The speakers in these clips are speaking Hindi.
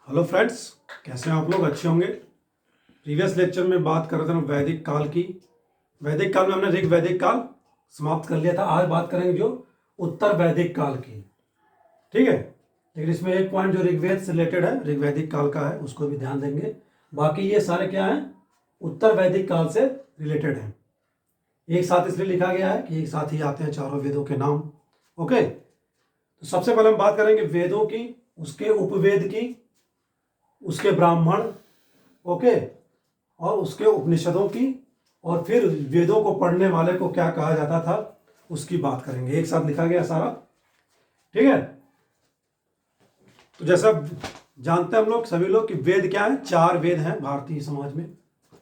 हेलो फ्रेंड्स, कैसे हैं आप लोग? अच्छे होंगे। प्रीवियस लेक्चर में बात कर रहे थे हम वैदिक काल की। वैदिक काल में हमने ऋग वैदिक काल समाप्त कर लिया था। आज बात करेंगे जो उत्तर वैदिक काल की। ठीक है, लेकिन इसमें एक पॉइंट जो ऋग्वेद से रिलेटेड है, ऋग वैदिक काल का है, उसको भी ध्यान देंगे। बाकी ये सारे क्या हैं, उत्तर वैदिक काल से रिलेटेड हैं। एक साथ इसलिए लिखा गया है कि एक साथ ही आते हैं चारों वेदों के नाम। ओके, तो सबसे पहले हम बात करेंगे वेदों की, उसके उपवेद की, उसके ब्राह्मण, ओके, और उसके उपनिषदों की, और फिर वेदों को पढ़ने वाले को क्या कहा जाता था उसकी बात करेंगे। एक साथ लिखा गया सारा। ठीक है, तो जैसा जानते हैं हम लोग, सभी लोग, कि वेद क्या है? चार वेद हैं भारतीय समाज में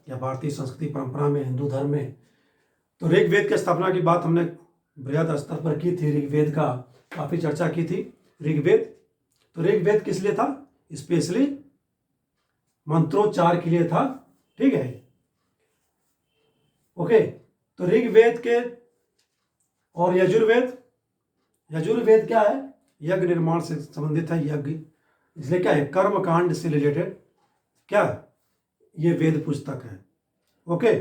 या भारतीय संस्कृति परंपरा में, हिंदू धर्म में। तो ऋग्वेद की स्थापना की बात हमने बृहद स्तर पर की थी। ऋग्वेद का काफी चर्चा की थी। ऋग्वेद, तो ऋग्वेद किस लिए था? स्पेशली मंत्रोच्चार के लिए था। ठीक है, ओके। तो ऋग्वेद के और यजुर्वेद, यजुर्वेद क्या है? यज्ञ निर्माण से संबंधित है। यज्ञ इसलिए क्या है, कर्म कांड से रिलेटेड क्या है? ये वेद पुस्तक है। ओके।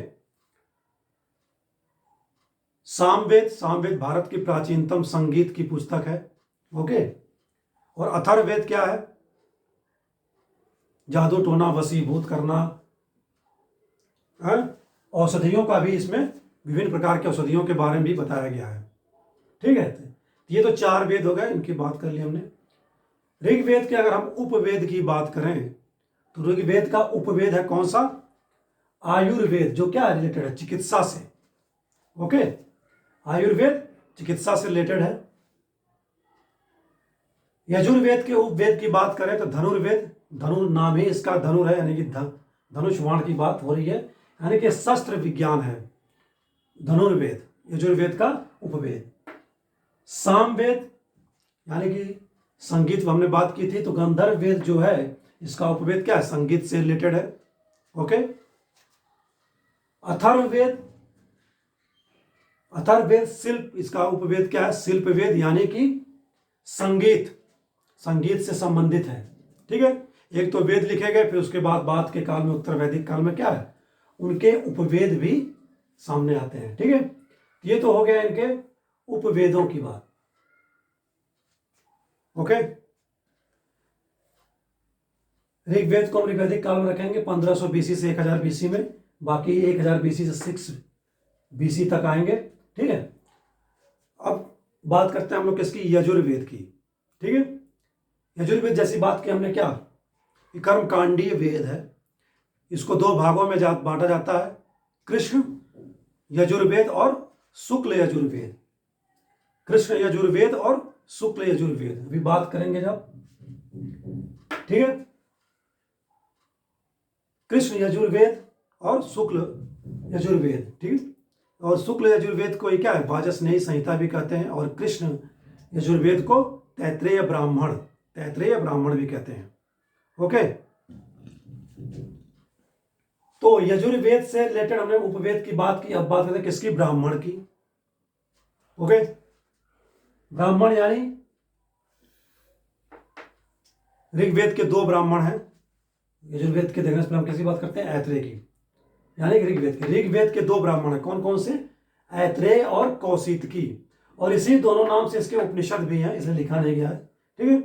सामवेद, सामवेद भारत की प्राचीनतम संगीत की पुस्तक है। ओके। और अथर्ववेद क्या है? जादू टोना वशीभूत करना, औषधियों का भी, इसमें विभिन्न प्रकार के औषधियों के बारे में भी बताया गया है। ठीक है, ये तो चार वेद हो गए, इनकी बात कर ली हमने। ऋग्वेद के अगर हम उपवेद की बात करें तो ऋग्वेद का उपवेद है कौन सा? आयुर्वेद, जो क्या रिलेटेड है? चिकित्सा से। ओके, आयुर्वेद चिकित्सा से रिलेटेड है। यजुर्वेद के उपवेद की बात करें तो धनुर्वेद, धनुर नाम ही इसका धनुर है, यानी कि धनुष बाण की बात हो रही है, यानी कि शस्त्र विज्ञान है धनुर्वेद, यजुर्वेद का उपवेद। सामवेद यानी कि संगीत, हमने बात की थी, तो गंधर्व वेद जो है इसका उपवेद क्या है? संगीत से रिलेटेड है। ओके। अथर्ववेद, अथर्ववेद शिल्प, इसका उपवेद क्या है? शिल्प वेद, यानी कि संगीत, संगीत से संबंधित है। ठीक है, एक तो वेद लिखे गए, फिर उसके बाद के काल में, उत्तर वैदिक काल में क्या है, उनके उपवेद भी सामने आते हैं। ठीक है, ये तो हो गया इनके उपवेदों की बात। ओके, ऋग्वेद को हम ऋग्वैदिक काल में रखेंगे 1500 बीसी से 1000 बीसी में, बाकी 1000 बीसी से 6 बीसी तक आएंगे। ठीक है, अब बात करते हैं हम लोग किसकी? यजुर्वेद की। ठीक है, यजुर्वेद जैसी बात की हमने, क्या कर्मकांडीय वेद है। इसको दो भागों में बांटा जाता है, कृष्ण यजुर्वेद और शुक्ल यजुर्वेद। कृष्ण यजुर्वेद और शुक्ल यजुर्वेद अभी बात करेंगे जब। ठीक है, कृष्ण यजुर्वेद और शुक्ल यजुर्वेद। ठीक, और शुक्ल यजुर्वेद को क्या है? वाजस्नेही संहिता भी कहते हैं, और कृष्ण यजुर्वेद को तैत्रेय ब्राह्मण, तैत्रेय ब्राह्मण भी कहते हैं। ओके, तो यजुर्वेद से रिलेटेड हमने उपवेद की बात की। अब बात करते हैं किसकी? ब्राह्मण की। ओके, ब्राह्मण यानी ऋग्वेद के दो ब्राह्मण हैं। यजुर्वेद के देखने से हम किसकी बात करते हैं? ऐत्रेय की, यानी ऋग्वेद के दो ब्राह्मण हैं। कौन कौन से? ऐत्रेय और कौशितकी, और इसी दोनों नाम से इसके उपनिषद भी हैं, इसलिए लिखा नहीं गया है। ठीक है,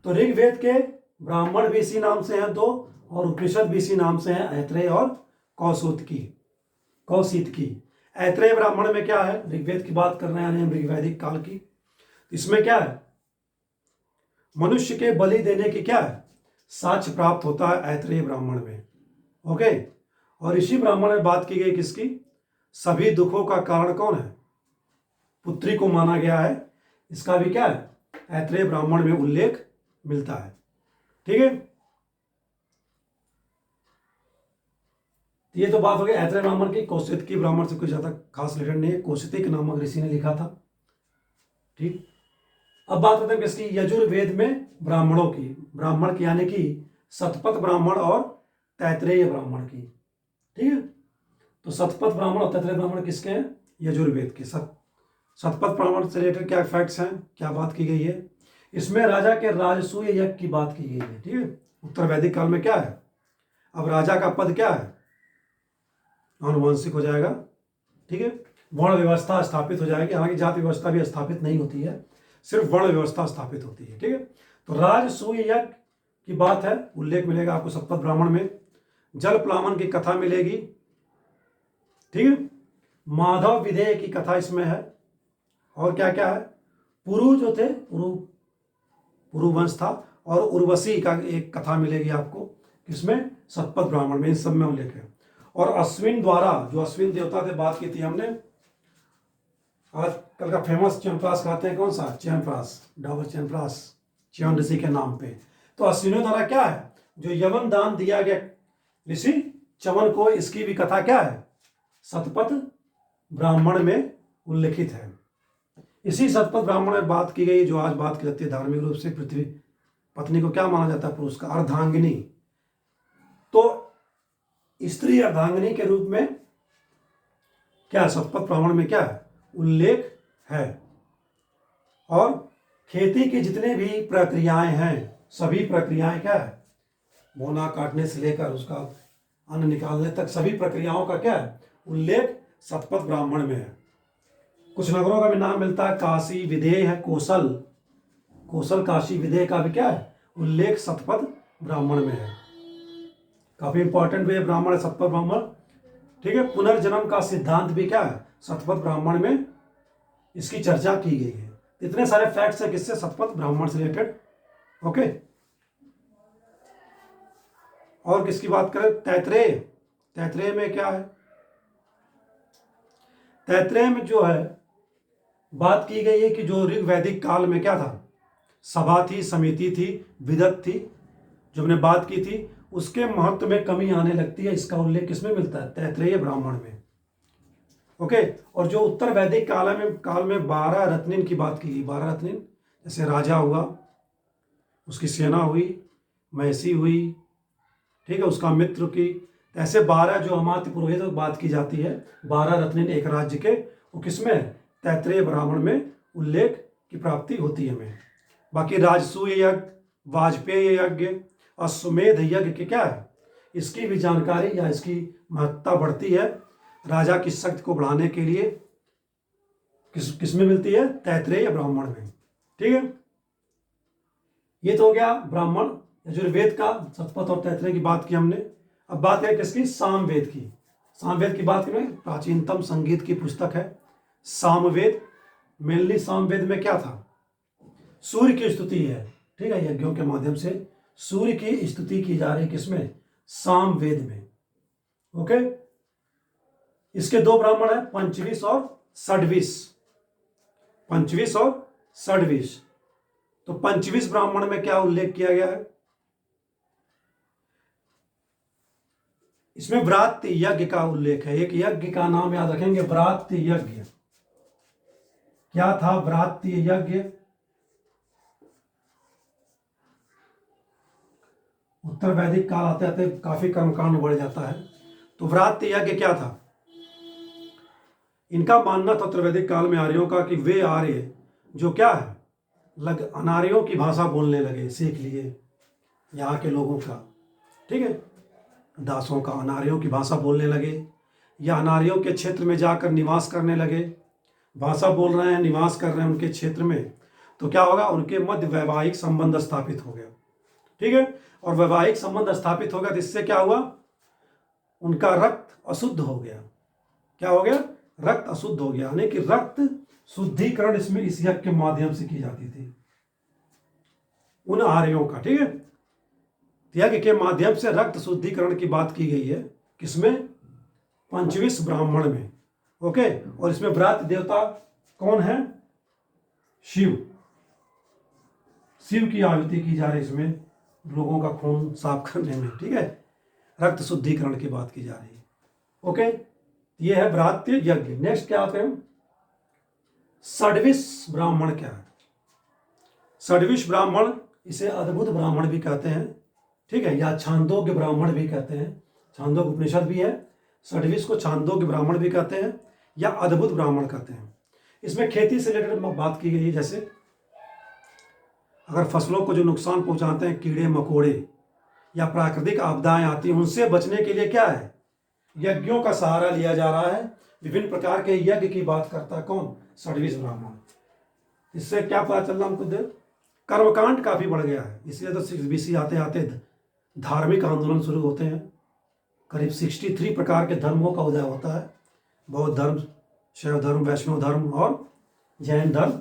तो ऋग्वेद के ब्राह्मण भी इसी नाम से हैं दो, और उपनिषद भी इसी नाम से हैं, ऐत्रेय और कौशितकी। ऐत्रेय ब्राह्मण में क्या है? ऋग्वेद की बात कर रहे हैं हम, ऋग्वैदिक काल की। इसमें क्या है? मनुष्य के बलि देने की क्या है? साक्ष्य प्राप्त होता है ऐत्रेय ब्राह्मण में। ओके, और इसी ब्राह्मण में बात की गई किसकी? सभी दुखों का कारण कौन है? पुत्री को माना गया है। इसका भी क्या है? ऐत्रेय ब्राह्मण में उल्लेख मिलता है। ठीक है, ये तो बात हो गई ऐत्रेय ब्राह्मण की। कौशितकी ब्राह्मण से कुछ ज्यादा खास रिलेटेड नहीं है, कौशितिक नामक ऋषि ने लिखा था। ठीक, अब बात करते हैं किसकी? यजुर्वेद में ब्राह्मणों की, ब्राह्मण की यानी कि शतपथ ब्राह्मण और तैत्रेय ब्राह्मण की। ठीक है, तो शतपथ ब्राह्मण और तैत्रेय ब्राह्मण किसके हैं? यजुर्वेद के। शतपथ ब्राह्मण से रिलेटेड क्या फैक्ट्स हैं, क्या बात की गई है? इसमें राजा के राजसूय यज्ञ की बात की गई है। ठीक है, उत्तर वैदिक काल में क्या है, अब राजा का पद क्या है, आनुवंशिक हो जाएगा। ठीक है, वर्ण व्यवस्था स्थापित हो जाएगी, हालांकि जाति व्यवस्था भी स्थापित नहीं होती है, सिर्फ वर्ण व्यवस्था स्थापित होती है। ठीक है, तो राजसूय यज्ञ की बात है, उल्लेख मिलेगा आपको सतपथ ब्राह्मण में। जल प्लावन की कथा मिलेगी। ठीक है, माधव विधेय की कथा इसमें है। और क्या क्या है, पुरु जो थे, पुरुवंश था, और उर्वशी का एक कथा मिलेगी आपको, किसमें, सतपथ ब्राह्मण में, इन सब में उल्लेख है। और अश्विन द्वारा, जो अश्विन देवता थे, बात की थी हमने, आज कल का फेमस च्यवनप्राश खाते हैं, कौन सा, च्यवनप्राश, डाबर च्यवनप्राश, च्यवन ऋषि के नाम पे। तो अश्विनों द्वारा क्या है, जो यवन दान दिया गया ऋषि च्यवन को, इसकी भी कथा क्या है, सतपथ ब्राह्मण में उल्लिखित है। इसी सतपथ ब्राह्मण में बात की गई, जो आज बात की जाती है धार्मिक रूप से, पृथ्वी पत्नी को क्या माना जाता है, पुरुष का, अर्धांगिनी। तो स्त्री अर्धांगिनी के रूप में क्या सतपथ ब्राह्मण में क्या है, उल्लेख है। और खेती की जितने भी प्रक्रियाएं हैं, सभी प्रक्रियाएं क्या है, बोना काटने से लेकर उसका अन्न निकालने तक, सभी प्रक्रियाओं का क्या है, उल्लेख सतपथ ब्राह्मण में है। कुछ नगरों का भी नाम मिलता है, काशी विदेह है, कौशल काशी विदेह का भी क्या है, उल्लेख सतपथ ब्राह्मण में है। काफी इंपॉर्टेंट भी है ब्राह्मण, सतपथ ब्राह्मण। ठीक है, पुनर्जन्म का सिद्धांत भी क्या है, सतपथ ब्राह्मण में इसकी चर्चा की गई है। इतने सारे फैक्ट्स हैं किससे, सतपथ ब्राह्मण से रिलेटेड। ओके, और किसकी बात करें, तैत्रेय में क्या है, तैत्रेय में जो है बात की गई है कि जो ऋग वैदिक काल में क्या था, सभा थी, समिति थी, विदत थी, जो हमने बात की थी, उसके महत्व में कमी आने लगती है। इसका उल्लेख किसमें मिलता है, तैत्रेय ब्राह्मण में। ओके, और जो उत्तर वैदिक काल में 12 रत्निन की बात की गई, 12 रत्निन, जैसे राजा हुआ, उसकी सेना हुई, महसी हुई, ठीक है, उसका मित्र की, ऐसे 12 जो अमात्य पुरोहित बात की जाती है, 12 रत्निन एक राज्य के, वो किसमें, तैत्रेय ब्राह्मण में उल्लेख की प्राप्ति होती है हमें। बाकी राजसूय यज्ञ, वाजपेय यज्ञ, अश्वमेध यज्ञ के क्या है, इसकी भी जानकारी या इसकी महत्ता बढ़ती है राजा की शक्ति को बढ़ाने के लिए, किसमें मिलती है, तैत्रेय ब्राह्मण में। ठीक है, ये तो हो गया ब्राह्मण यजुर्वेद का, सतपथ और तैत्रेय की बात की हमने। अब बात करें किसकी, सामवेद की। सामवेद की बात करें, प्राचीनतम संगीत की पुस्तक है सामवेद। मेनली सामवेद में क्या था, सूर्य की स्तुति है। ठीक है, यज्ञों के माध्यम से सूर्य की स्तुति की जा रही, किसमें, सामवेद में। ओके, इसके दो ब्राह्मण है, पंचविश और षड्विश। पंचविश और षड्विश। तो पंचविश ब्राह्मण में क्या उल्लेख किया गया है, इसमें व्रात्य यज्ञ का उल्लेख है। एक यज्ञ का नाम याद रखेंगे, व्रात्य यज्ञ। क्या था व्रात्य यज्ञ, उत्तर वैदिक काल आते आते काफी कर्मकांड बढ़ जाता है। तो व्रात्य यज्ञ क्या था, इनका मानना था उत्तर वैदिक काल में आर्यों का कि वे आर्य जो क्या है, अनार्यों की भाषा बोलने लगे, सीख लिए यहाँ के लोगों का। ठीक है, दासों का अनार्यों की भाषा बोलने लगे, या अनार्यों के क्षेत्र में जाकर निवास करने लगे। भाषा बोल रहे हैं, निवास कर रहे हैं उनके क्षेत्र में, तो क्या होगा, उनके मध्य वैवाहिक संबंध स्थापित हो गया। ठीक है, और वैवाहिक संबंध स्थापित हो गया तो इससे क्या हुआ, उनका रक्त अशुद्ध हो गया। क्या हो गया, रक्त अशुद्ध हो गया, यानी कि रक्त शुद्धिकरण इसमें इस यज्ञ के माध्यम से की जाती थी उन आर्यों का। ठीक है, यज्ञ के माध्यम से रक्त शुद्धिकरण की बात की गई है, किसमें, पंचविश ब्राह्मण में। ओके, और इसमें व्रात्य देवता कौन है, शिव। शिव की आहुति की जा रही इसमें, लोगों का खून साफ करने में। ठीक है, रक्त शुद्धिकरण की बात की जा रही है। ओके, ये है व्रात्य यज्ञ। नेक्स्ट क्या आते हैं, षड्विश ब्राह्मण क्या है। षड्विश ब्राह्मण, इसे अद्भुत ब्राह्मण भी कहते हैं। ठीक है, या छांदोग्य ब्राह्मण भी कहते हैं, छांदोग्य उपनिषद भी है। षड्विश को छांदोग्य ब्राह्मण भी कहते हैं या अद्भुत ब्राह्मण कहते हैं। इसमें खेती से रिलेटेड बात की गई है, जैसे अगर फसलों को जो नुकसान पहुंचाते हैं कीड़े मकोड़े, या प्राकृतिक आपदाएं आती हैं उनसे बचने के लिए क्या है, यज्ञों का सहारा लिया जा रहा है। विभिन्न प्रकार के यज्ञ की बात करता है कौन, षड्विश ब्राह्मण। इससे क्या पता चल रहा हमको, कर्मकांड काफी बढ़ गया है, इसलिए तो 6 BC आते आते धार्मिक आंदोलन शुरू होते हैं। करीब 63 प्रकार के धर्मों का उदय होता है, बौद्ध धर्म, शैव धर्म, वैष्णव धर्म और जैन धर्म।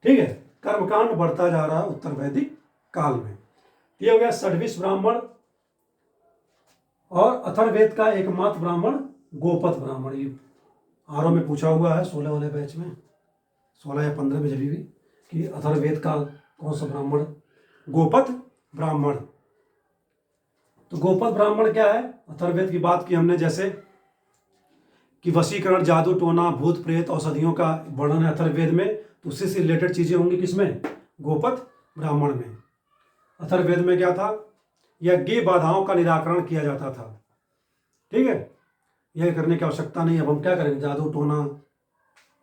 ठीक है, कर्मकांड बढ़ता जा रहा है उत्तर वैदिक काल में। ये हो गया षड्विश ब्राह्मण। और अथर्ववेद का एकमात्र ब्राह्मण गोपथ ब्राह्मण। ये आरओ में पूछा हुआ है 16 वाले बैच में, 16 या 15 में जब भी, कि अथर्ववेद का कौन सा ब्राह्मण, गोपथ ब्राह्मण। तो गोपथ ब्राह्मण क्या है, अथर्ववेद की बात की हमने, जैसे कि वशीकरण, जादू टोना, भूत प्रेत, औषधियों का वर्णन है अथर्ववेद में, तो उससे से रिलेटेड चीजें होंगी किसमें, गोपथ ब्राह्मण में। अथर्ववेद में क्या था, यज्ञ बाधाओं का निराकरण किया जाता था। ठीक है, यह करने की आवश्यकता नहीं, अब हम क्या करेंगे, जादू टोना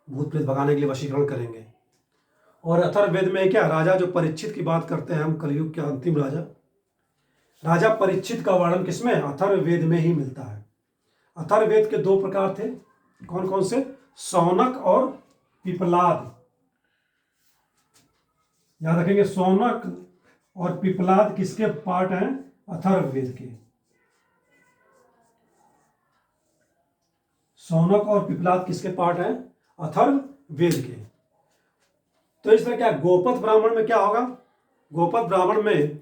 भूत प्रेत भगाने के लिए वशीकरण करेंगे। और अथर्ववेद में क्या, राजा जो परीक्षित की बात करते हैं हम, कलयुग के अंतिम राजा, राजा परीक्षित का वर्णन किसमें, अथर्ववेद में ही मिलता है। अथर्ववेद के 2 प्रकार थे, कौन कौन से, शौनक और पिपलाद। याद रखेंगे, शौनक और पिपलाद किसके पार्ट हैं, अथर्ववेद के। शौनक और पिपलाद किसके पार्ट हैं, अथर्ववेद के। तो इस तरह क्या, गोपथ ब्राह्मण में क्या होगा, गोपथ ब्राह्मण में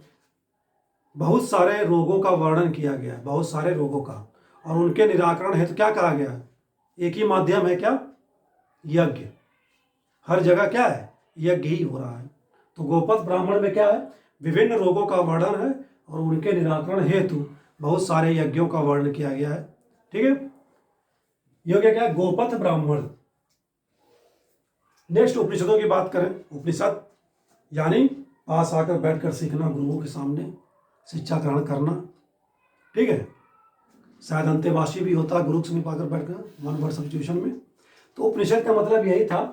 बहुत सारे रोगों का वर्णन किया गया है, बहुत सारे रोगों का, और उनके निराकरण हेतु क्या कहा गया, एक ही माध्यम है, क्या, यज्ञ। हर जगह क्या है, यज्ञ ही हो रहा है। तो गोपथ ब्राह्मण में क्या है, विभिन्न रोगों का वर्णन है और उनके निराकरण हेतु बहुत सारे यज्ञों का वर्णन किया गया है। ठीक है, ये हो गया क्या, गोपथ ब्राह्मण। नेक्स्ट उपनिषदों की बात करें, उपनिषद यानी पास आकर बैठकर सीखना, गुरुओं के सामने शिक्षा ग्रहण करना। ठीक है, शायद अंतेवासी भी होता गुरु के समीप आकर बैठकर वन वर्ड सब्स्टिट्यूशन में। तो उपनिषद का मतलब यही था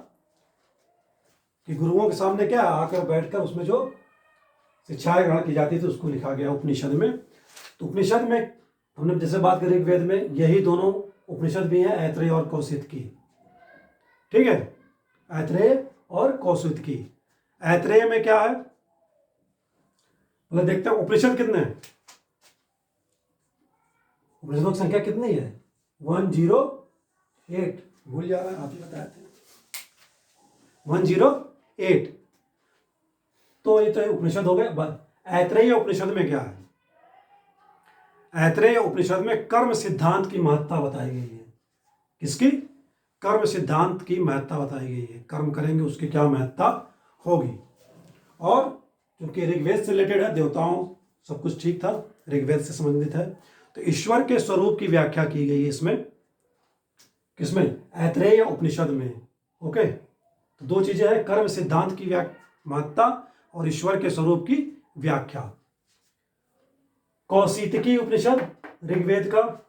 कि गुरुओं के सामने क्या, आकर बैठकर उसमें जो शिक्षाएं ग्रहण की जाती थी उसको लिखा गया उपनिषद में। तो उपनिषद में हमने जैसे बात करी ऋग्वेद में, यही दोनों उपनिषद भी हैं, ऐत्रेय और कौशितकी। ठीक है, ऐत्रेय और कौशितकी। ऐत्रेय में क्या है, मतलब देखते हैं उपनिषद कितने हैं, उपनिषदों की संख्या कितनी है, 108। भूल जा रहा है, आप ही बताए थे 108। तो ये तो उपनिषद हो गए। ऐत्रेय उपनिषद में क्या है, ऐत्रेय उपनिषद में कर्म सिद्धांत की महत्ता बताई गई है। किसकी, कर्म सिद्धांत की महत्ता बताई गई है, कर्म करेंगे उसकी क्या महत्ता होगी। और क्योंकि ऋग्वेद से रिलेटेड है, देवताओं सब कुछ ठीक था, ऋग्वेद से संबंधित है, तो ईश्वर के स्वरूप की व्याख्या की गई है इसमें, किसमें, ऐत्रेय उपनिषद में। ओके, तो 2 चीजें हैं, कर्म सिद्धांत की महत्ता और ईश्वर के स्वरूप की व्याख्या। कौशितकी उपनिषद ऋग्वेद का,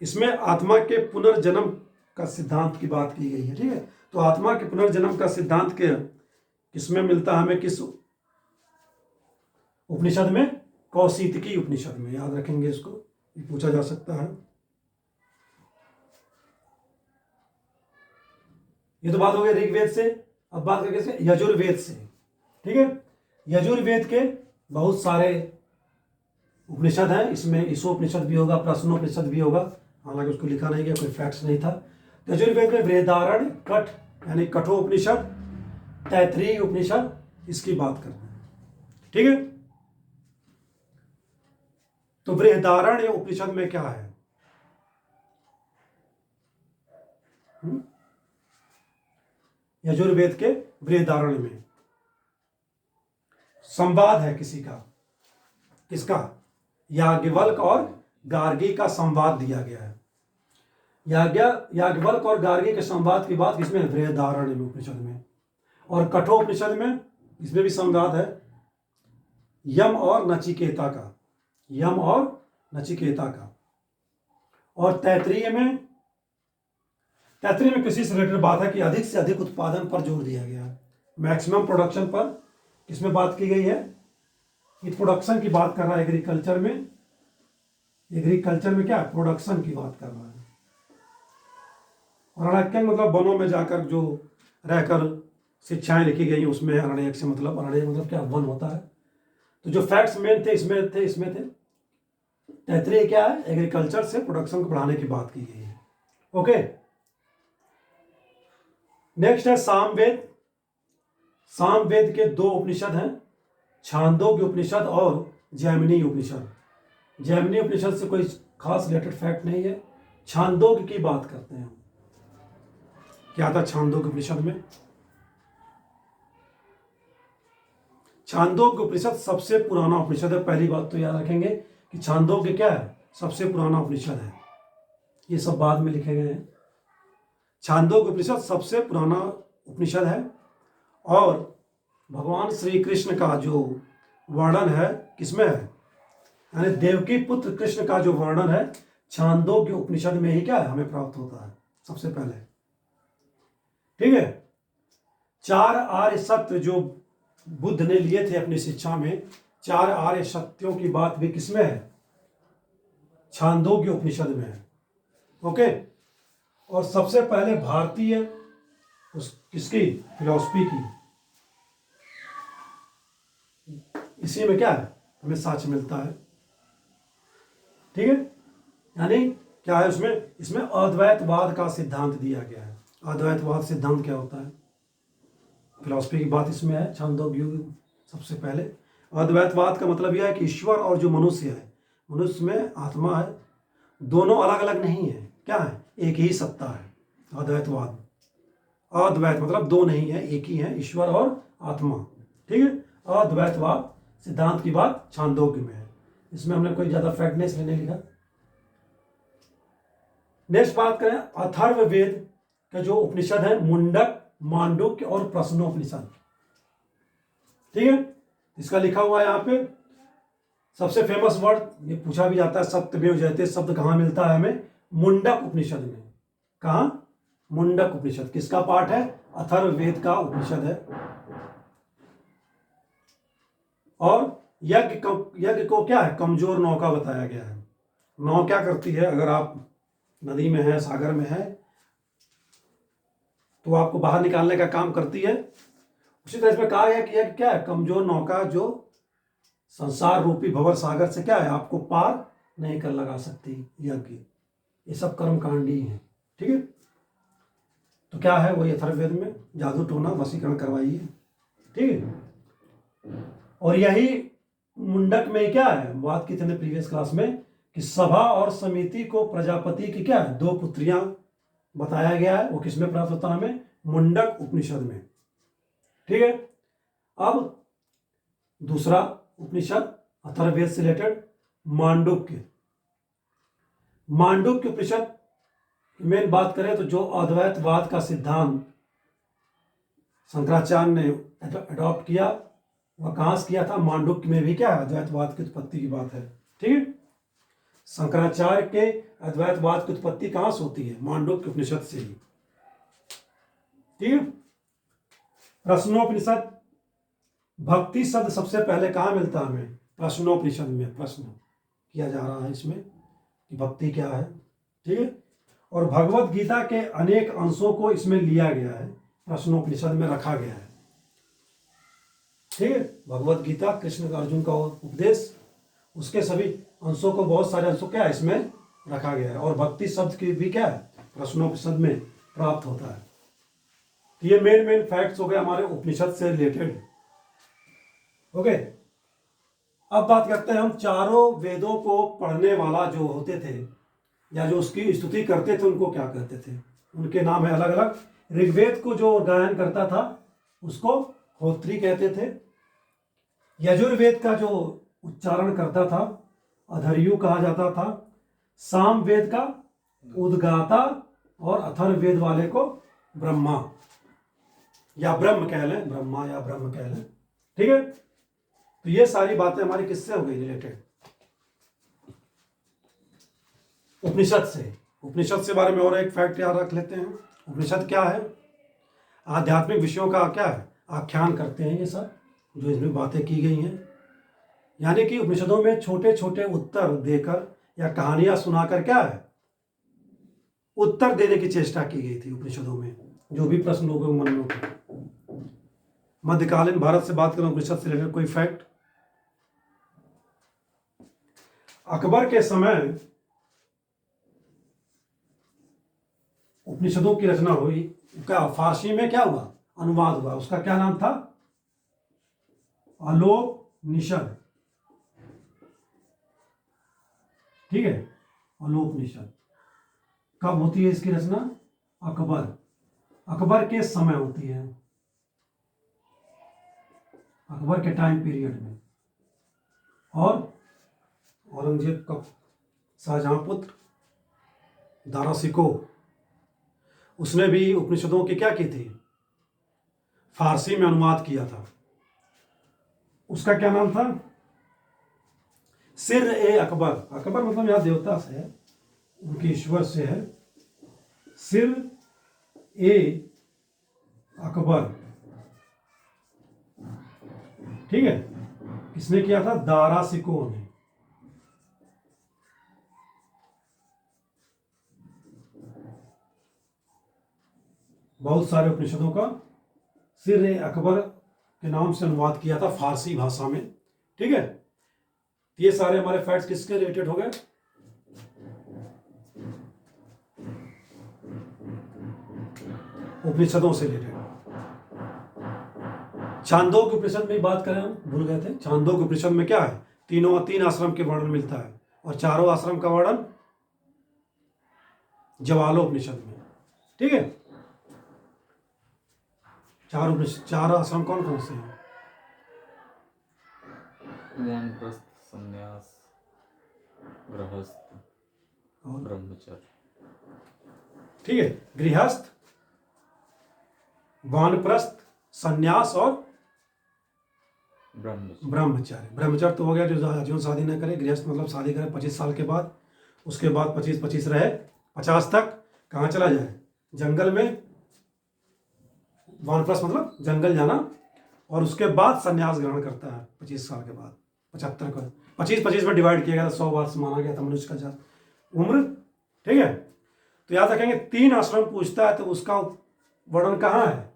इसमें आत्मा के पुनर्जन्म का सिद्धांत की बात की गई है। ठीक है, तो आत्मा के पुनर्जन्म का सिद्धांत के किसमें मिलता है हमें, किस उपनिषद में, कौशितकी उपनिषद में। याद रखेंगे इसको, ये पूछा जा सकता है। ये तो बात हो गई ऋग्वेद से। अब बात करेंगे यजुर्वेद से। ठीक है, यजुर्वेद के बहुत सारे उपनिषद हैं, इसमें ईशोपनिषद भी होगा, प्रश्नोपनिषद भी होगा, हालांकि उसको लिखा नहीं गया, कोई फैक्ट्स नहीं था। यजुर्वेद में बृहदारण्य, कठ यानी कठोपनिषद, तैत्तिरीय उपनिषद, इसकी बात करते हैं। ठीक है, तो बृहदारण्य उपनिषद में क्या है, यजुर्वेद के बृहदारण्य में संवाद है किसी का, किसका, याज्ञवल्क और गार्गी का संवाद दिया गया है। याज्ञवल्क और गार्गी के संवाद की बात किसमें, बृहदारण्य में उपनिषद में। और कठोपनिषद में इसमें भी संवाद है यम और नचिकेता का, यम और नचिकेता का। और तैत्तिरीय में कृषि से रिलेटेड बात है कि अधिक से अधिक उत्पादन पर जोर दिया गया है, मैक्सिमम प्रोडक्शन पर। किसमें बात की गई है, ये प्रोडक्शन की बात कर रहा है एग्रीकल्चर में। एग्रीकल्चर में क्या है, प्रोडक्शन की बात कर रहा है। और अरण्यक मतलब वनों में जाकर जो रहकर शिक्षाएं लिखी गई उसमें अरण्यक से मतलब, अरण्यक मतलब क्या, वन होता है। तो जो फैक्ट्स मेन थे इसमें थे तैतरीय क्या है, एग्रीकल्चर से प्रोडक्शन को बढ़ाने की बात की गई है। ओके, नेक्स्ट है सामवेद। सामवेद के दो उपनिषद हैं, छांदोग्य उपनिषद और जैमिनी उपनिषद। जैमिनी उपनिषद से कोई खास रिलेटेड फैक्ट नहीं है, छांदोग्य की बात करते हैं। क्या था छांदोग्य उपनिषद में? छांदोग्य उपनिषद सबसे पुराना उपनिषद है। पहली बात तो याद रखेंगे कि छांदोग्य क्या है, सबसे पुराना उपनिषद है। ये सब बाद में लिखे गए हैं। छांदोग्य उपनिषद सबसे पुराना उपनिषद है और भगवान श्री कृष्ण का जो वर्णन है किसमें है, यानी देवकी पुत्र कृष्ण का जो वर्णन है छांदोग्य उपनिषद में ही क्या है, हमें प्राप्त होता है सबसे पहले। ठीक है, 4 आर्य सत्य जो बुद्ध ने लिए थे अपनी शिक्षा में, 4 आर्य सत्यों की बात भी किसमें है, छांदोग्य उपनिषद में है। ओके, और सबसे पहले भारतीय उस किसकी, फिलॉसफी की, इसी में क्या है, हमें साक्ष्य मिलता है। ठीक है, यानी क्या है उसमें, इसमें अद्वैतवाद का सिद्धांत दिया गया है। अद्वैतवाद सिद्धांत क्या होता है, फिलॉसफी की बात इसमें है छांदोग्य। सबसे पहले अद्वैतवाद का मतलब यह है कि ईश्वर और जो मनुष्य है, मनुष्य में आत्मा है, दोनों अलग अलग नहीं है, क्या है, एक ही सत्ता है। अद्वैतवाद, अद्वैत मतलब दो नहीं है, एक ही है, ईश्वर और आत्मा। ठीक है, अद्वैतवाद सिद्धांत की बात छांदोग्य में है। इसमें हमने कोई ज्यादा फैक्ट नहीं लिखा। नेक्स्ट बात करें अथर्ववेद का जो उपनिषद है, मुंडक, मांडुक्य और प्रश्नोपनिषद। ठीक है, इसका लिखा हुआ है यहाँ पे सबसे फेमस वर्ड, ये पूछा भी जाता है, सत्यमेव जयते शब्द कहाँ मिलता है हमें, मुंडक उपनिषद में। कहाँ, मुंडक उपनिषद किसका पाठ है, अथर्ववेद का उपनिषद है। और यज्ञ को क्या है, कमजोर नौका बताया गया है। नौ क्या करती है, अगर आप नदी में है, सागर में है, तो आपको बाहर निकालने का काम करती है। उसी तरह इसमें कहा है कि यज्ञ क्या है, कमजोर नौका जो संसार रूपी भंवर सागर से क्या है, आपको पार नहीं कर लगा सकती। यज्ञ ये सब कर्मकांडी है। ठीक है, तो क्या है वही अथर्ववेद में, जादू टोना वशीकरण करवाइए। ठीक है, और यही मुंडक में क्या है, बात की थी प्रीवियस क्लास में कि सभा और समिति को प्रजापति की क्या है, 2 पुत्रियां बताया गया है। वो किसमें प्राप्त होता है हमें, मुंडक उपनिषद में। ठीक है, अब दूसरा उपनिषद अथर्ववेद से रिलेटेड, मांडुक्य। मांडुक्य उपनिषद मेन बात करें तो जो अद्वैतवाद का सिद्धांत शंकराचार्य ने अडॉप्ट किया, वह कहां से किया था, मांडुक्य में भी क्या है, अद्वैतवाद की उत्पत्ति की बात है। ठीक है, शंकराचार्य के अद्वैतवाद की उत्पत्ति कहां से होती है, मांडुक्य उपनिषद से ही। ठीक है, प्रश्नोपनिषद, भक्ति शब्द सबसे पहले कहां मिलता है हमें, प्रश्नोपनिषद में। प्रश्न किया जा रहा है इसमें कि भक्ति क्या है। ठीक है, और भगवत गीता के अनेक अंशों को इसमें लिया गया है, प्रश्नोपनिषद में रखा गया है। ठीक है, भगवत गीता कृष्ण का अर्जुन का उपदेश, उसके सभी अंशों को, बहुत सारे अंशों क्या है इसमें रखा गया है। और भक्ति शब्द की भी क्या है, प्रश्नोपनिषद में प्राप्त होता है। तो ये मेन फैक्ट्स हो गए हमारे उपनिषद से रिलेटेड। ओके, अब बात करते हैं हम चारों वेदों को पढ़ने वाला जो होते थे या जो उसकी स्तुति करते थे उनको क्या कहते थे, उनके नाम है अलग अलग। ऋग्वेद को जो गायन करता था उसको होत्री कहते थे। यजुर्वेद का जो उच्चारण करता था अधर्यु कहा जाता था। सामवेद का उद्गाता और अथर्ववेद वाले को ब्रह्मा या ब्रह्म कह लें, ब्रह्मा या ब्रह्म कह लें। ठीक है, तो ये सारी बातें हमारी किससे हो गई रिलेटेड, उपनिषद से। उपनिषद से बारे में और एक फैक्ट याद रख लेते हैं। उपनिषद क्या है, आध्यात्मिक विषयों का क्या है, आख्यान करते हैं ये सब जो इसमें बातें की गई हैं। यानी कि उपनिषदों में छोटे छोटे उत्तर देकर या कहानियां सुनाकर क्या है, उत्तर देने की चेष्टा की गई थी उपनिषदों में, जो भी प्रश्न लोगों के मन में उठे। मध्यकालीन भारत से बात करें, उपनिषद से रिलेटेड कोई फैक्ट। अकबर के समय उपनिषदों की रचना हुई, क्या फारसी में क्या हुआ, अनुवाद हुआ, उसका क्या नाम था, अलोपनिषद। ठीक है, अलोपनिषद। कब होती है इसकी रचना, अकबर के समय होती है, अकबर के टाइम पीरियड में। और औरंगजेब का शाहजहां पुत्र दारा शिकोह, उसने भी उपनिषदों की क्या की थी, फारसी में अनुवाद किया था। उसका क्या नाम था, सिर ए अकबर। अकबर मतलब यहाँ देवता से है, उनके ईश्वर से है, सिर ए अकबर। ठीक है, किसने किया था, दारा शिकोह ने। बहुत सारे उपनिषदों का सिर ए अकबर के नाम से अनुवाद किया था फारसी भाषा में। ठीक है, ये सारे हमारे फैक्ट्स किसके रिलेटेड हो गए, उपनिषदों से रिलेटेड। छांदोग्य उपनिषद में बात करें, हम भूल गए थे। छांदोग्य उपनिषद में क्या है, तीन आश्रम के वर्णन मिलता है, और चारों आश्रम का वर्णन ज्वालोपनिषद में। ठीक है, चार आश्रम कौन कौन से हैं, वानप्रस्थ, संन्यास, गृहस्थ और ब्रह्मचर्य। ठीक है, गृहस्थ, वानप्रस्थ, संन्यास और ब्रह्मचर्य। ब्रह्मचर्य तो हो गया जो आजीवन शादी न करे, गृहस्थ मतलब शादी करे 25 साल के बाद, उसके बाद 25-25 रहे, 50 तक कहाँ चला जाए, जंगल में। वानप्रस्थ मतलब जंगल जाना, और उसके बाद संन्यास ग्रहण करता है 25 साल के बाद, 75 का 25-25 में डिवाइड किया गया था, 100 वर्ष माना गया था मनुष्य का उम्र। ठीक है, तो याद रखेंगे 3 आश्रम पूछता है तो उसका वर्णन कहाँ है,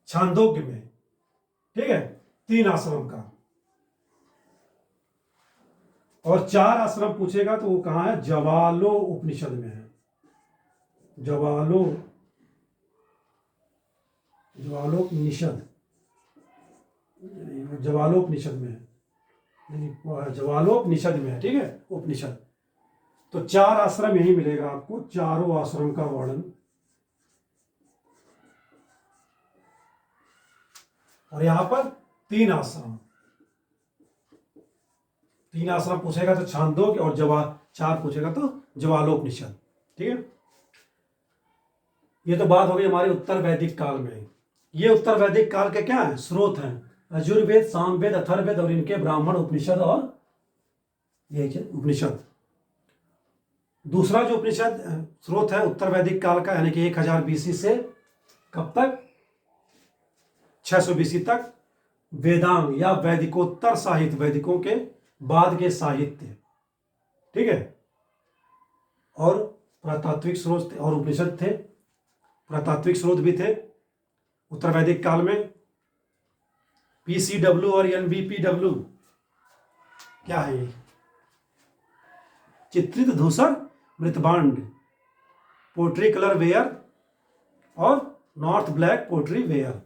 छांदोग्य में। ठीक है, 3 आश्रम का। और 4 आश्रम पूछेगा तो वो कहाँ है, ज्वालो उपनिषद में है, ज्वालोपनिषद, ज्वालोपनिषद में है, ज्वालोपनिषद में है। ठीक है, उपनिषद। तो 4 आश्रम यही मिलेगा आपको, चारों आश्रम का वर्णन। और यहां पर 3 आश्रम, 3 आश्रम पूछेगा तो छांदोग्य, और 4 पूछेगा तो ज्वालोपनिषद। ठीक है, ये तो बात हो गई हमारे उत्तर वैदिक काल में। ये उत्तर वैदिक काल के क्या है, स्रोत हैं, यजुर्वेद, सामवेद, अथर्ववेद और इनके ब्राह्मण उपनिषद और यही उपनिषद। दूसरा जो उपनिषद स्रोत है उत्तर वैदिक काल का, यानी कि 1000 BC से कब तक, 600 BC तक, वेदांग या वैदिकोत्तर साहित्य, वैदिकों के बाद के साहित्य। ठीक है, और पुरातात्विक स्रोत थे, और उपनिषद थे, पुरातात्विक स्रोत भी थे उत्तर वैदिक काल में। PCW और NBPW क्या है, ये चित्रित धूसर मृतभांड, पोट्री कलर वेयर और नॉर्थ ब्लैक पोट्री वेयर,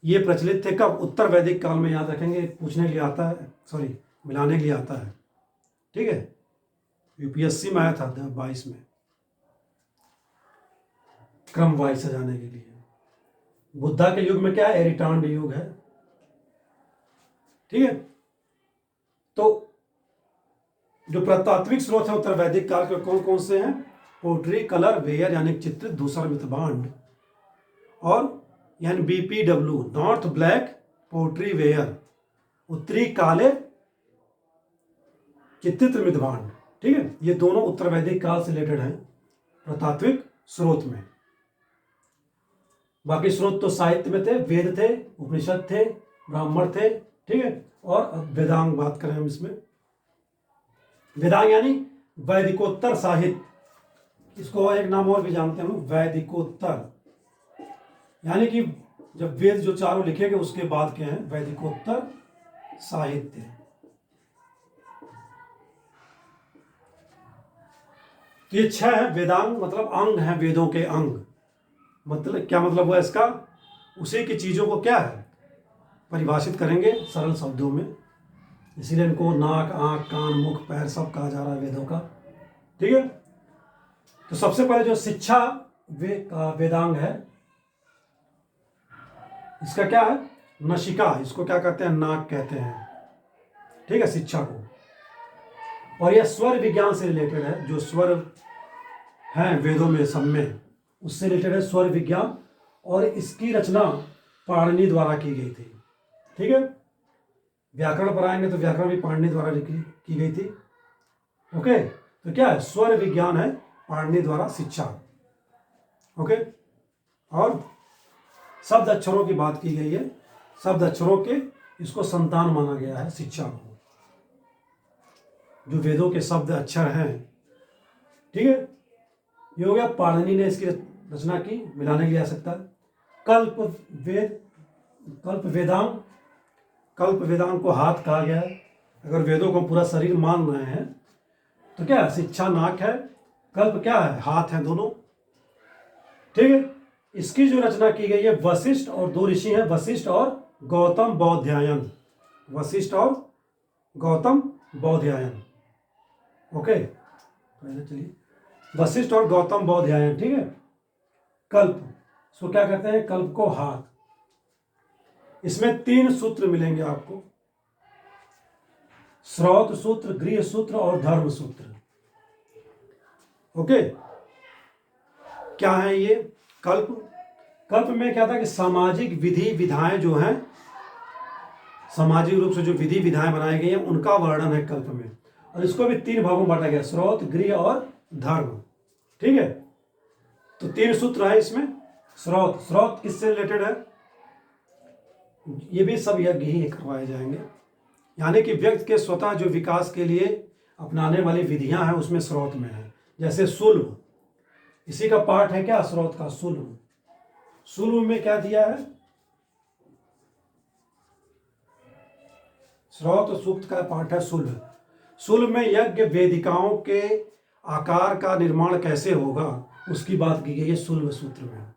ये प्रचलित थे कब, उत्तर वैदिक काल में। याद रखेंगे, पूछने के लिए आता है, सॉरी मिलाने के लिए आता है। ठीक है, UPSC में आया था 22 में, क्रम वाइज सजाने के लिए। बुद्धा के युग में क्या है, एरिटांड युग है। ठीक है, तो जो प्रतात्विक स्रोत है उत्तर वैदिक काल के कौन कौन से हैं, पोट्री कलर वेयर यानी चित्रित धूसर मृतभांड, और NBPW north black pottery ware, उत्तरी काले चित्रित मृतभांड। ठीक है, ये दोनों उत्तर वैदिक काल से रिलेटेड हैं प्रतात्विक स्रोत में। बाकी स्रोत तो साहित्य में थे, वेद थे, उपनिषद थे, ब्राह्मण थे। ठीक है, और वेदांग बात करें हम इसमें। वेदांग यानी वैदिकोत्तर साहित्य, इसको एक नाम और भी जानते हैं हम लोग, वैदिकोत्तर, यानी कि जब वेद जो चारों लिखे गए उसके बाद के हैं वैदिकोत्तर साहित्य। तो ये 6 है। वेदांग मतलब अंग है, वेदों के अंग। मतलब क्या मतलब हुआ इसका? उसी की चीजों को क्या है परिभाषित करेंगे सरल शब्दों में, इसीलिए इनको नाक, आंख, कान, मुख, पैर सब कहा जा रहा है वेदों का। ठीक है। तो सबसे पहले जो शिक्षा का वेदांग है, इसका क्या है? नशिका, इसको क्या कहते हैं? नाक कहते हैं। ठीक है, शिक्षा को। और यह स्वर विज्ञान से रिलेटेड है, जो स्वर है वेदों में सब में, उससे रिलेटेड है स्वर विज्ञान। और इसकी रचना पाणिनि द्वारा की गई थी। ठीक है। व्याकरण पर आएंगे तो व्याकरण भी पाणिनि द्वारा की गई थी। ओके। तो क्या है? स्वर विज्ञान है पाणिनि द्वारा शिक्षा। ओके। और शब्द अक्षरों की बात की गई है, शब्द अक्षरों के इसको संतान माना गया है शिक्षा को, जो वेदों के शब्द अक्षर हैं। ठीक है। ये हो गया, पाणिनि ने इसकी रचना की, मिलाने के लिए आ सकता है। कल्प वेद, कल्प वेदांग, कल्प वेदांग को हाथ कहा गया है। अगर वेदों को पूरा शरीर मान रहे हैं तो क्या है? शिक्षा नाक है, कल्प क्या है? हाथ है दोनों। ठीक है। इसकी जो रचना की गई है वशिष्ठ और 2 ऋषि हैं, वशिष्ठ और गौतम बौधायन, वशिष्ठ और गौतम बौधायन। ओके, पहले चलिए, वशिष्ठ और गौतम बौधायन। ठीक है। कल्प, इसको क्या कहते हैं? कल्प को हाथ। इसमें 3 सूत्र मिलेंगे आपको, श्रौत सूत्र, गृह सूत्र और धर्म सूत्र। ओके। क्या है ये कल्प? कल्प में क्या था कि सामाजिक विधि विधाएं जो हैं, सामाजिक रूप से जो विधि विधाएं बनाई गई हैं उनका वर्णन है कल्प में। और इसको भी 3 भागों में बांटा गया, श्रौत, गृह और धर्म। ठीक है। तो 3 सूत्र है इसमें। श्रौत, श्रौत किससे रिलेटेड है? ये भी सब यज्ञ ही करवाए जाएंगे, यानी कि व्यक्ति के स्वतः जो विकास के लिए अपनाने वाली विधियां हैं उसमें श्रौत में है। जैसे सुलभ, इसी का पाठ है क्या? श्रौत का सुलभ। सुलभ में क्या दिया है? श्रौत सूक्त का पाठ है सुलभ। सुलभ में यज्ञ वेदिकाओं के आकार का निर्माण कैसे होगा उसकी बात की गई है सुलभ सूत्र में।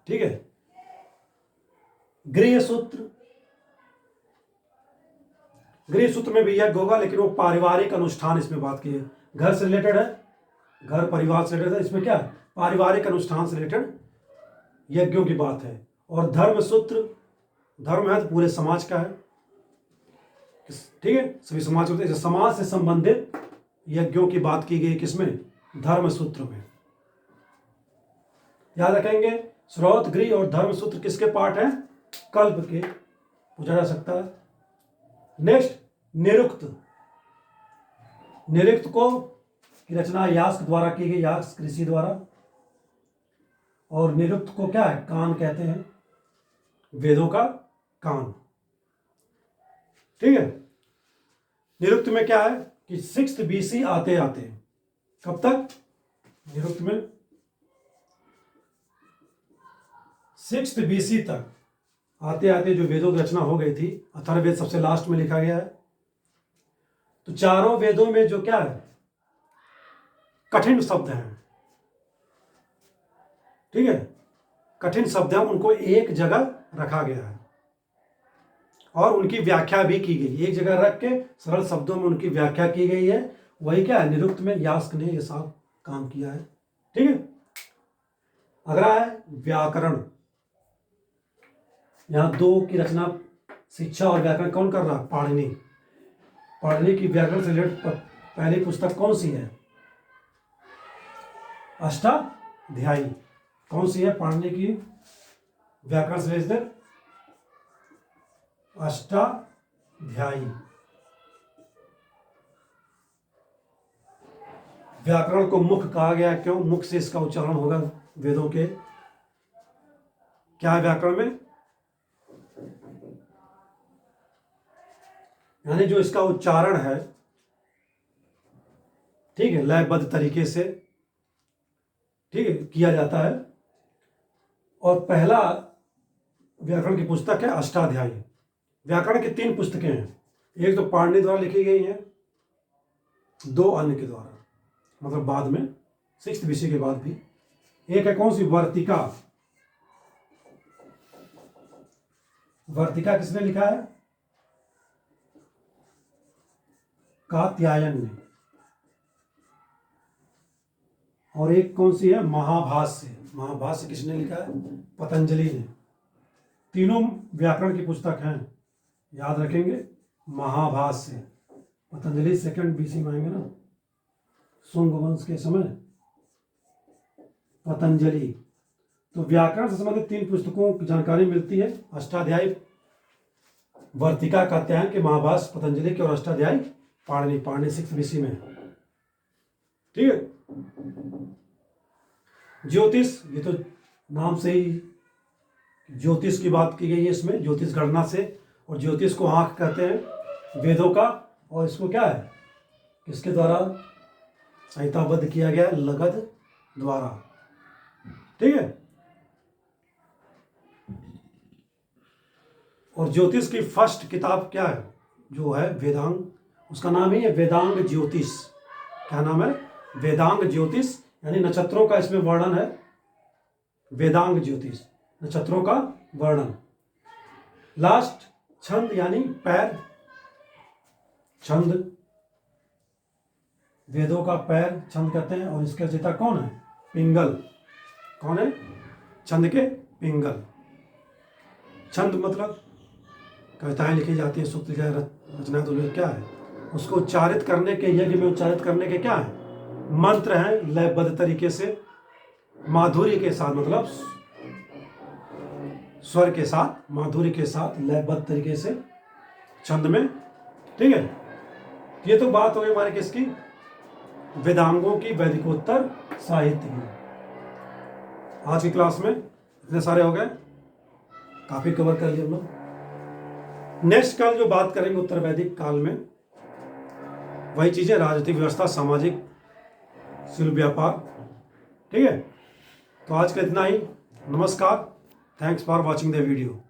ठीक है। गृह सूत्र, गृह सूत्र में भी यज्ञ होगा, लेकिन वो पारिवारिक अनुष्ठान इसमें बात की है। घर से रिलेटेड है, घर परिवार से रिलेटेड है, इसमें क्या है? पारिवारिक अनुष्ठान से रिलेटेड यज्ञों की बात है। और धर्म सूत्र, धर्म है तो पूरे समाज का है। ठीक है, सभी समाज होते हैं, समाज से संबंधित यज्ञों की बात की गई किसमें? धर्म सूत्र में। याद रखेंगे, श्रौत, गृह और धर्म सूत्र किसके पाठ हैं? कल्प के, पूछा जा सकता है। नेक्स्ट, निरुक्त। निरुक्त को की रचना यास्क द्वारा की गई, यास्क ऋषि द्वारा। और निरुक्त को क्या है? कान कहते हैं, वेदों का कान। ठीक है। निरुक्त में क्या है कि 6th BC आते आते, कब तक? निरुक्त में 6th BC तक आते आते जो वेदों की रचना हो गई थी, अथर्ववेद सबसे लास्ट में लिखा गया है। तो चारों वेदों में जो क्या है? कठिन शब्द हैं। ठीक है, कठिन शब्द हैं, उनको एक जगह रखा गया है और उनकी व्याख्या भी की गई। एक जगह रख के सरल शब्दों में उनकी व्याख्या की गई है। वही क्या है? निरुक्त में यास्क ने ये सब काम किया है। ठीक है। अगला है व्याकरण। यहां 2 की रचना, शिक्षा और व्याकरण कौन कर रहा? पाणिनि। पाणिनि की व्याकरण से रिलेटेड पहली पुस्तक कौन सी है? अष्टाध्यायी। कौन सी है पाणिनि की व्याकरण से रिलेटेड? अष्टाध्यायी। व्याकरण को मुख कहा गया, क्यों? मुख से इसका उच्चारण होगा वेदों के। क्या है व्याकरण में? यानी जो इसका उच्चारण है, ठीक है, लयबद्ध तरीके से, ठीक है, किया जाता है। और पहला व्याकरण की पुस्तक है अष्टाध्यायी। व्याकरण की 3 पुस्तकें हैं, एक तो पाणिनि द्वारा लिखी गई है, 2 अन्य के द्वारा, मतलब बाद में 6th BC के बाद भी। एक है कौन सी, वर्तिका। वर्तिका किसने लिखा है, कात्यायन ने। और एक कौन सी है, महाभाष्य। महाभाष्य किसने लिखा है, पतंजलि ने। तीनों व्याकरण की पुस्तक हैं, याद रखेंगे। महाभाष्य, पतंजलि 2nd BC में आएंगे ना, शुंग वंश के समय, पतंजलि। तो व्याकरण से संबंधित 3 पुस्तकों की जानकारी मिलती है, अष्टाध्यायी वर्तिका कात्यायन के, महाभाष्य पतंजलि के, और अष्टाध्यायी पाणिनि 6th BC में। ठीक है। ज्योतिष, ये तो नाम से ही ज्योतिष की बात की गई है इसमें, ज्योतिष गणना से। और ज्योतिष को आंख कहते हैं वेदों का, और इसको क्या है, किसके द्वारा संहिताबद्ध किया गया है, लगध द्वारा। ठीक है। और ज्योतिष की फर्स्ट किताब क्या है, जो है वेदांग, उसका नाम ही है वेदांग ज्योतिष। क्या नाम है, वेदांग ज्योतिष, यानी नक्षत्रों का इसमें वर्णन है। वेदांग ज्योतिष, नक्षत्रों का वर्णन। लास्ट छंद यानी पैर, छंद, वेदों का पैर छंद कहते हैं। और इसका रचयिता कौन है, पिंगल। कौन है, छंद के पिंगल। छंद मतलब कविताएं लिखी जाती हैं, सूक्त रचना, तो क्या है, उसको उच्चारित करने के, यज्ञ में उच्चारित करने के क्या है, मंत्र हैं, लयबद्ध तरीके से, माधुर्य के साथ, मतलब स्वर के साथ, माधुर्य के साथ, लयबद्ध तरीके से छंद में। ठीक है। ये तो बात हो गई हमारे किसकी, वेदांगों की, वैदिकोत्तर साहित्य की। आज की क्लास में इतने सारे हो गए, काफी कवर कर लिए हम लोग। नेक्स्ट कल जो बात करेंगे उत्तर वैदिक काल में, वही चीजें, राजनीतिक व्यवस्था, सामाजिक, शिल्प, व्यापार। ठीक है। तो आज का इतना ही। नमस्कार। Thanks for watching the video.